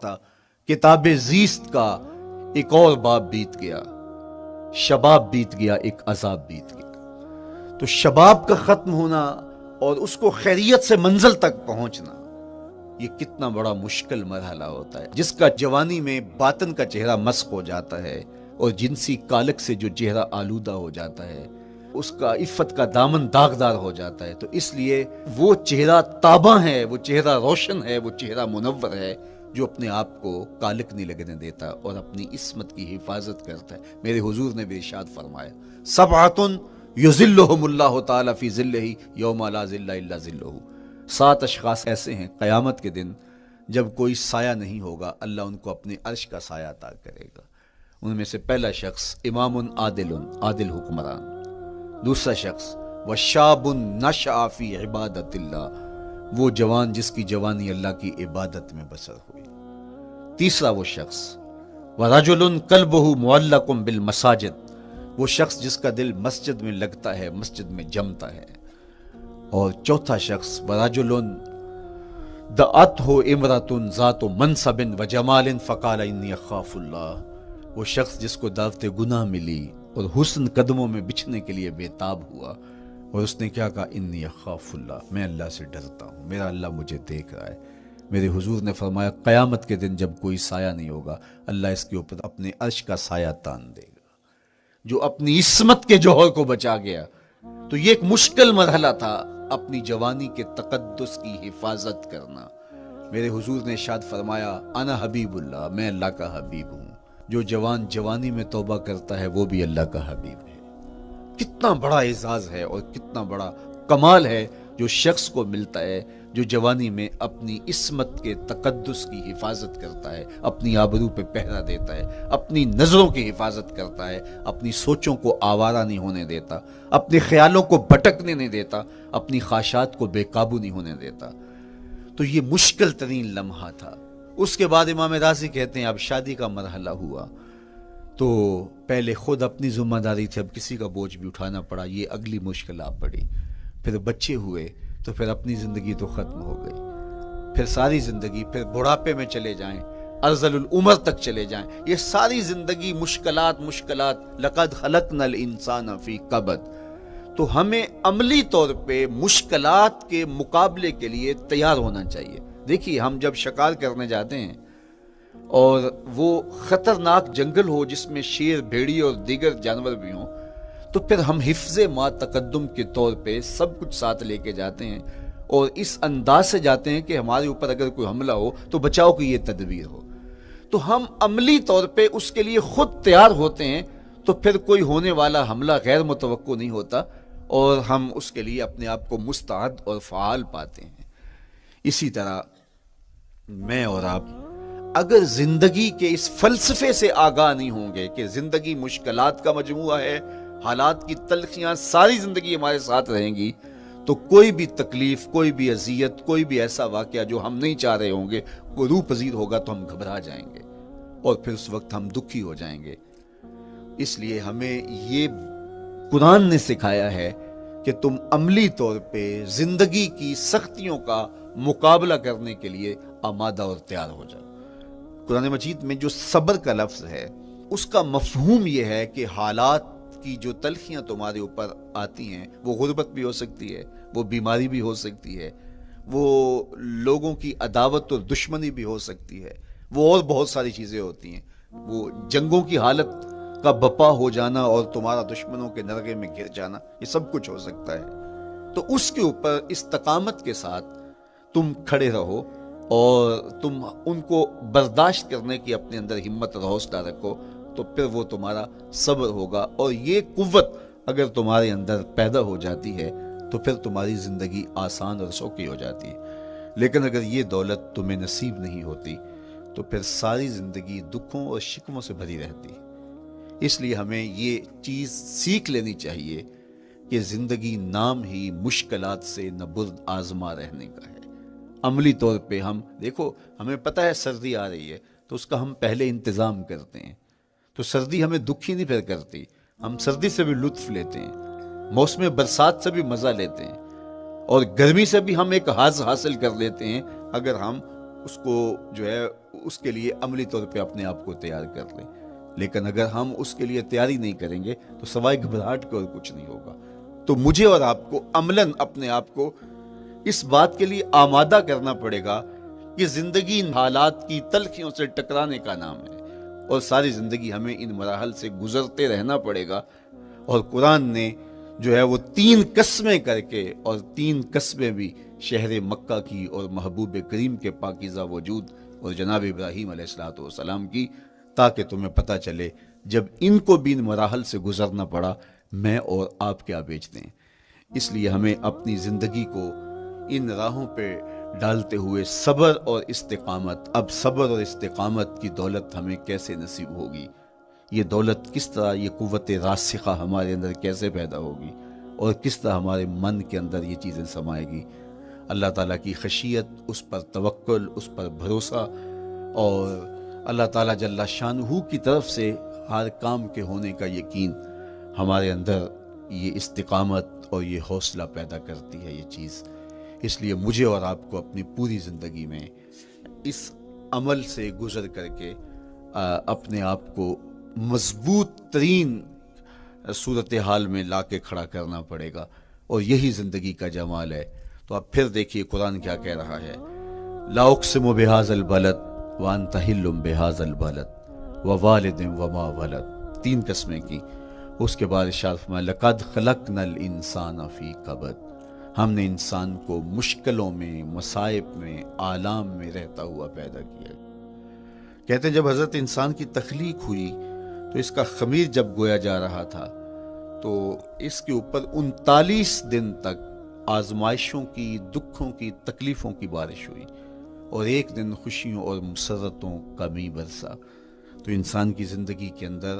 تھا کتاب زیست کا ایک اور باب بیت گیا، شباب بیت گیا، ایک عذاب بیت گیا۔ تو شباب کا ختم ہونا اور اس کو خیریت سے منزل تک پہنچنا، یہ کتنا بڑا مشکل مرحلہ ہوتا ہے، جس کا جوانی میں باطن کا چہرہ مسخ ہو جاتا ہے اور جنسی کالک سے جو چہرہ آلودہ ہو جاتا ہے، اس کا عفت کا دامن داغدار ہو جاتا ہے۔ تو اس لیے وہ چہرہ تاباں ہے، وہ چہرہ روشن ہے، وہ چہرہ منور ہے جو اپنے آپ کو کالک نہیں لگنے دیتا اور اپنی عصمت کی حفاظت کرتا ہے۔ میرے حضور نے بھی ارشاد فرمایا، سبعۃ یظلھم اللہ تعالی فی ظلہ یوم لا ظل الا ظلہ، 7 اشخاص ایسے ہیں قیامت کے دن جب کوئی سایہ نہیں ہوگا، اللہ ان کو اپنے عرش کا سایہ عطا کرے گا۔ ان میں سے پہلا شخص امام عادل حکمران، دوسرا شخص وشاب نشأ فی عبادت اللہ، وہ جوان جس کی جوانی اللہ کی عبادت میں بسر ہوئی، تیسرا وہ شخص ورجل قلبہ معلق بالمساجد، وہ شخص جس کا دل مسجد میں لگتا ہے، مسجد میں جمتا ہے، اور چوتھا شخص ورجل دعتہ امرأۃ ذات منصب وجمال فقال انی اخاف اللہ، وہ شخص جس کو دعوت گناہ ملی اور حسن قدموں میں بچھنے کے لیے بےتاب ہوا، اور اس نے کیا کہا، انی اخاف اللہ، میں اللہ سے ڈرتا ہوں، میرا اللہ مجھے دیکھ رہا ہے۔ میرے حضور نے فرمایا قیامت کے دن جب کوئی سایہ نہیں ہوگا، اللہ اس کے اوپر اپنے عرش کا سایہ تان دے گا۔ جو اپنی عصمت کے جوہر کو بچا گیا، تو یہ ایک مشکل مرحلہ تھا اپنی جوانی کے تقدس کی حفاظت کرنا۔ میرے حضور نے ارشاد فرمایا، انا حبیب اللہ، میں اللہ کا حبیب ہوں۔ جو جوان جوانی میں توبہ کرتا ہے وہ بھی اللہ کا حبیب ہے۔ کتنا بڑا اعزاز ہے اور کتنا بڑا کمال ہے جو شخص کو ملتا ہے جو جوانی میں اپنی عصمت کے تقدس کی حفاظت کرتا ہے، اپنی آبرو پہ پہرا دیتا ہے، اپنی نظروں کی حفاظت کرتا ہے، اپنی سوچوں کو آوارہ نہیں ہونے دیتا، اپنے خیالوں کو بھٹکنے نہیں دیتا، اپنی خواہشات کو بے قابو نہیں ہونے دیتا۔ تو یہ مشکل ترین لمحہ تھا۔ اس کے بعد امام راضی کہتے ہیں اب شادی کا مرحلہ ہوا، تو پہلے خود اپنی ذمہ داری تھی، اب کسی کا بوجھ بھی اٹھانا پڑا، یہ اگلی مشکل آ پڑی۔ پھر بچے ہوئے تو پھر اپنی زندگی تو ختم ہو گئی، پھر ساری زندگی، پھر بڑھاپے میں چلے جائیں، ارذل العمر تک چلے جائیں، یہ ساری زندگی مشکلات لقد خلقنا الانسان فی کبد۔ تو ہمیں عملی طور پہ مشکلات کے مقابلے کے لیے تیار ہونا چاہیے۔ دیکھیے ہم جب شکار کرنے جاتے ہیں اور وہ خطرناک جنگل ہو جس میں شیر، بھیڑی اور دیگر جانور بھی ہوں، تو پھر ہم حفظ ما تقدم کے طور پہ سب کچھ ساتھ لے کے جاتے ہیں اور اس انداز سے جاتے ہیں کہ ہمارے اوپر اگر کوئی حملہ ہو تو بچاؤ کی یہ تدبیر ہو۔ تو ہم عملی طور پہ اس کے لیے خود تیار ہوتے ہیں، تو پھر کوئی ہونے والا حملہ غیر متوقع نہیں ہوتا اور ہم اس کے لیے اپنے آپ کو مستعد اور فعال پاتے ہیں۔ اسی طرح میں اور آپ اگر زندگی کے اس فلسفے سے آگاہ نہیں ہوں گے کہ زندگی مشکلات کا مجموعہ ہے، حالات کی تلخیاں ساری زندگی ہمارے ساتھ رہیں گی، تو کوئی بھی تکلیف، کوئی بھی اذیت، کوئی بھی ایسا واقعہ جو ہم نہیں چاہ رہے ہوں گے وہ روح پذیر ہوگا تو ہم گھبرا جائیں گے اور پھر اس وقت ہم دکھی ہو جائیں گے۔ اس لیے ہمیں یہ قرآن نے سکھایا ہے کہ تم عملی طور پہ زندگی کی سختیوں کا مقابلہ کرنے کے لیے آمادہ اور تیار ہو جاؤ۔ قرآن مجید میں جو صبر کا لفظ ہے اس کا مفہوم یہ ہے کہ حالات کی جو تلخیاں تمہارے اوپر آتی ہیں، وہ غربت بھی ہو سکتی ہے، وہ بیماری بھی ہو سکتی ہے، وہ لوگوں کی عداوت اور دشمنی بھی ہو سکتی ہے، وہ اور بہت ساری چیزیں ہوتی ہیں، وہ جنگوں کی حالت کا بپا ہو جانا اور تمہارا دشمنوں کے نرغے میں گر جانا، یہ سب کچھ ہو سکتا ہے۔ تو اس کے اوپر استقامت کے ساتھ تم کھڑے رہو اور تم ان کو برداشت کرنے کی اپنے اندر ہمت اور حوصلہ رکھو، تو پھر وہ تمہارا صبر ہوگا، اور یہ قوت اگر تمہارے اندر پیدا ہو جاتی ہے تو پھر تمہاری زندگی آسان اور سوکھی ہو جاتی ہے۔ لیکن اگر یہ دولت تمہیں نصیب نہیں ہوتی تو پھر ساری زندگی دکھوں اور شکووں سے بھری رہتی ہے۔ اس لیے ہمیں یہ چیز سیکھ لینی چاہیے کہ زندگی نام ہی مشکلات سے نہ برد آزما رہنے کا ہے۔ عملی طور پہ ہم دیکھو، ہمیں پتہ ہے سردی آ رہی ہے تو اس کا ہم پہلے انتظام کرتے ہیں، تو سردی ہمیں دکھی نہیں پھر کرتی، ہم سردی سے بھی لطف لیتے ہیں، موسم برسات سے بھی مزہ لیتے ہیں، اور گرمی سے بھی ہم ایک حاصل کر لیتے ہیں اگر ہم اس کو جو ہے اس کے لیے عملی طور پہ اپنے آپ کو تیار کر لیں. لیکن اگر ہم اس کے لیے تیاری نہیں کریں گے تو سوائے گھبراہٹ کے اور کچھ نہیں ہوگا. تو مجھے اور آپ کو عملاً اپنے آپ کو اس بات کے لیے آمادہ کرنا پڑے گا کہ زندگی ان حالات کی تلخیوں سے ٹکرانے کا نام ہے، اور ساری زندگی ہمیں ان مراحل سے گزرتے رہنا پڑے گا. اور قرآن نے جو ہے وہ 3 قسمیں کر کے، اور 3 قسمیں بھی شہر مکہ کی اور محبوب کریم کے پاکیزہ وجود اور جناب ابراہیم علیہ السلام کی، تاکہ تمہیں پتہ چلے جب ان کو بھی ان مراحل سے گزرنا پڑا میں اور آپ کیا بیچتے ہیں. اس لیے ہمیں اپنی زندگی کو ان راہوں پہ ڈالتے ہوئے صبر اور استقامت، اب صبر اور استقامت کی دولت ہمیں کیسے نصیب ہوگی، یہ دولت کس طرح، یہ قوت راسخہ ہمارے اندر کیسے پیدا ہوگی، اور کس طرح ہمارے من کے اندر یہ چیزیں سمائے گی. اللہ تعالیٰ کی خشیت، اس پر توکل، اس پر بھروسہ، اور اللہ تعالیٰ جل شانہ کی طرف سے ہر کام کے ہونے کا یقین ہمارے اندر یہ استقامت اور یہ حوصلہ پیدا کرتی ہے یہ چیز. اس لیے مجھے اور آپ کو اپنی پوری زندگی میں اس عمل سے گزر کر کے اپنے آپ کو مضبوط ترین صورتحال میں لا کے کھڑا کرنا پڑے گا، اور یہی زندگی کا جمال ہے. تو اب پھر دیکھیے قرآن کیا کہہ رہا ہے. لا اقسم بہذا البلد وانت حل بہذا البلد ووالد وما ولد، 3 قسمیں کی. اس کے بعد ارشاد فرمایا لقد خلقنا الانسان فی کبد، ہم نے انسان کو مشکلوں میں، مصائب میں، آلام میں رہتا ہوا پیدا کیا. کہتے ہیں جب حضرت انسان کی تخلیق ہوئی تو اس کا خمیر جب گویا جا رہا تھا تو اس کے اوپر 39 دن تک آزمائشوں کی، دکھوں کی، تکلیفوں کی بارش ہوئی، اور ایک دن خوشیوں اور مسرتوں کا می برسا. تو انسان کی زندگی کے اندر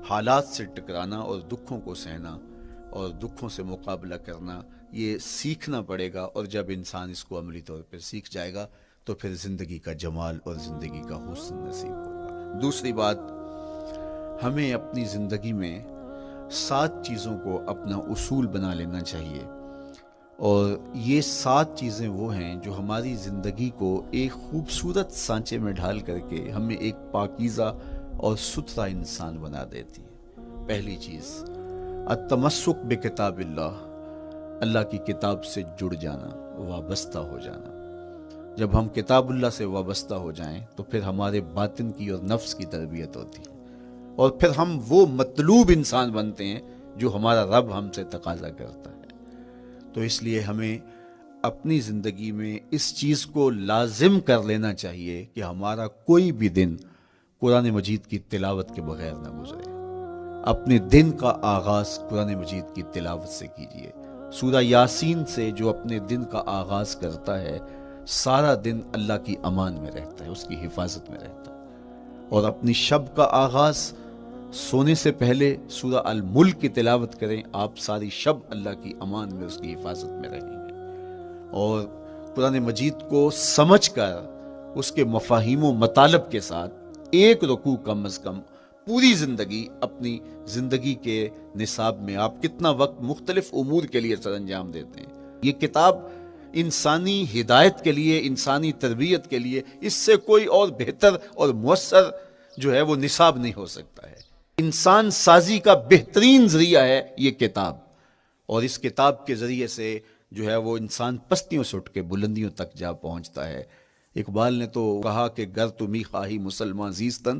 حالات سے ٹکرانا اور دکھوں کو سہنا اور دکھوں سے مقابلہ کرنا یہ سیکھنا پڑے گا. اور جب انسان اس کو عملی طور پر سیکھ جائے گا تو پھر زندگی کا جمال اور زندگی کا حسن نصیب ہوگا. دوسری بات، ہمیں اپنی زندگی میں 7 چیزوں کو اپنا اصول بنا لینا چاہیے، اور یہ 7 چیزیں وہ ہیں جو ہماری زندگی کو ایک خوبصورت سانچے میں ڈھال کر کے ہمیں ایک پاکیزہ اور ستھرا انسان بنا دیتی ہے. پہلی چیز التمسک بکتاب اللہ، اللہ کی کتاب سے جڑ جانا، وابستہ ہو جانا. جب ہم کتاب اللہ سے وابستہ ہو جائیں تو پھر ہمارے باطن کی اور نفس کی تربیت ہوتی ہے، اور پھر ہم وہ مطلوب انسان بنتے ہیں جو ہمارا رب ہم سے تقاضا کرتا ہے. تو اس لیے ہمیں اپنی زندگی میں اس چیز کو لازم کر لینا چاہیے کہ ہمارا کوئی بھی دن قرآن مجید کی تلاوت کے بغیر نہ گزرے. اپنے دن کا آغاز قرآن مجید کی تلاوت سے کیجیے. سورہ یاسین سے جو اپنے دن کا آغاز کرتا ہے سارا دن اللہ کی امان میں رہتا ہے، اس کی حفاظت میں رہتا ہے. اور اپنی شب کا آغاز سونے سے پہلے سورہ الملک کی تلاوت کریں، آپ ساری شب اللہ کی امان میں، اس کی حفاظت میں رہیں گے. اور قرآن مجید کو سمجھ کر اس کے مفاہیم و مطالب کے ساتھ ایک رکوع کم از کم پوری زندگی، اپنی زندگی کے نصاب میں آپ کتنا وقت مختلف امور کے لیے سر انجام دیتے ہیں. یہ کتاب انسانی ہدایت کے لیے، انسانی تربیت کے لیے اس سے کوئی اور بہتر اور مؤثر جو ہے وہ نصاب نہیں ہو سکتا ہے. انسان سازی کا بہترین ذریعہ ہے یہ کتاب، اور اس کتاب کے ذریعے سے جو ہے وہ انسان پستیوں سے اٹھ کے بلندیوں تک جا پہنچتا ہے. اقبال نے تو کہا کہ گر تمی خواہی مسلمان زیستن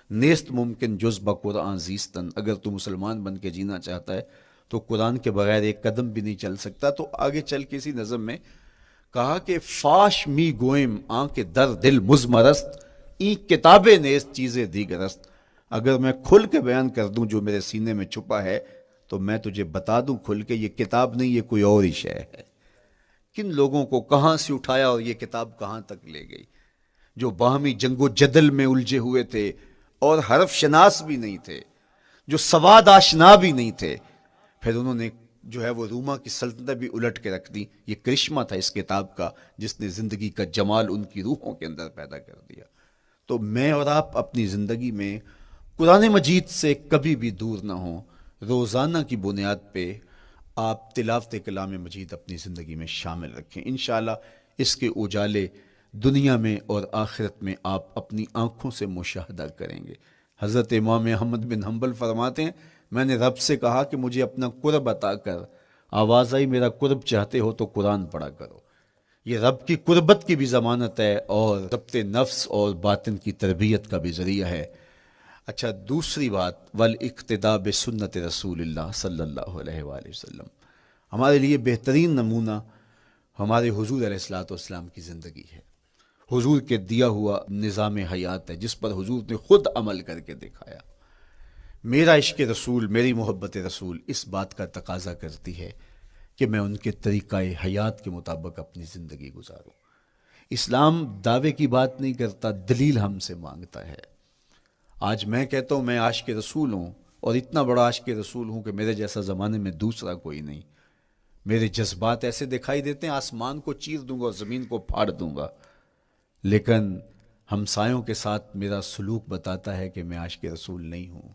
نیست ممکن جز بقرآن زیستن، اگر تو مسلمان بن کے جینا چاہتا ہے تو قرآن کے بغیر ایک قدم بھی نہیں چل سکتا. تو آگے چل کے اسی نظم میں کہا کہ فاش می گوئم آنکھ در دل مزمرست این کتاب نیست چیزیں دیگرست، اگر میں کھل کے بیان کر دوں جو میرے سینے میں چھپا ہے تو میں تجھے بتا دوں کھل کے یہ کتاب نہیں، یہ کوئی اور ہی شے ہے. کن لوگوں کو کہاں سے اٹھایا اور یہ کتاب کہاں تک لے گئی، جو باہمی جنگ و جدل میں الجھے ہوئے تھے اور حرف شناس بھی نہیں تھے، جو سواد آشنا بھی نہیں تھے، پھر انہوں نے جو ہے وہ روما کی سلطنت بھی الٹ کے رکھ دی. یہ کرشمہ تھا اس کتاب کا جس نے زندگی کا جمال ان کی روحوں کے اندر پیدا کر دیا. تو میں اور آپ اپنی زندگی میں قرآن مجید سے کبھی بھی دور نہ ہوں. روزانہ کی بنیاد پہ آپ تلاوت کلام مجید اپنی زندگی میں شامل رکھیں. انشاءاللہ اس کے اجالے دنیا میں اور آخرت میں آپ اپنی آنکھوں سے مشاہدہ کریں گے۔ حضرت امام احمد بن حنبل فرماتے ہیں میں نے رب سے کہا کہ مجھے اپنا قرب عطا کر، آواز آئی میرا قرب چاہتے ہو تو قرآن پڑھا کرو۔ یہ رب کی قربت کی بھی ضمانت ہے اور ضبط نفس اور باطن کی تربیت کا بھی ذریعہ ہے۔ اچھا، دوسری بات، والاقتداء بسنت رسول اللہ صلی اللہ علیہ وآلہ وسلم، ہمارے لیے بہترین نمونہ ہمارے حضور علیہ الصلوۃ والسلام کی زندگی ہے، حضور کے دیا ہوا نظام حیات ہے جس پر حضور نے خود عمل کر کے دکھایا۔ میرا عشق رسول، میری محبت رسول اس بات کا تقاضا کرتی ہے کہ میں ان کے طریقہ حیات کے مطابق اپنی زندگی گزاروں۔ اسلام دعوے کی بات نہیں کرتا، دلیل ہم سے مانگتا ہے۔ آج میں کہتا ہوں میں عاشق رسول ہوں، اور اتنا بڑا عاشق رسول ہوں کہ میرے جیسا زمانے میں دوسرا کوئی نہیں۔ میرے جذبات ایسے دکھائی دیتے ہیں آسمان کو چیر دوں گا اور زمین کو پھاڑ دوں گا، لیکن ہمسایوں کے ساتھ میرا سلوک بتاتا ہے کہ میں عاشق رسول نہیں ہوں۔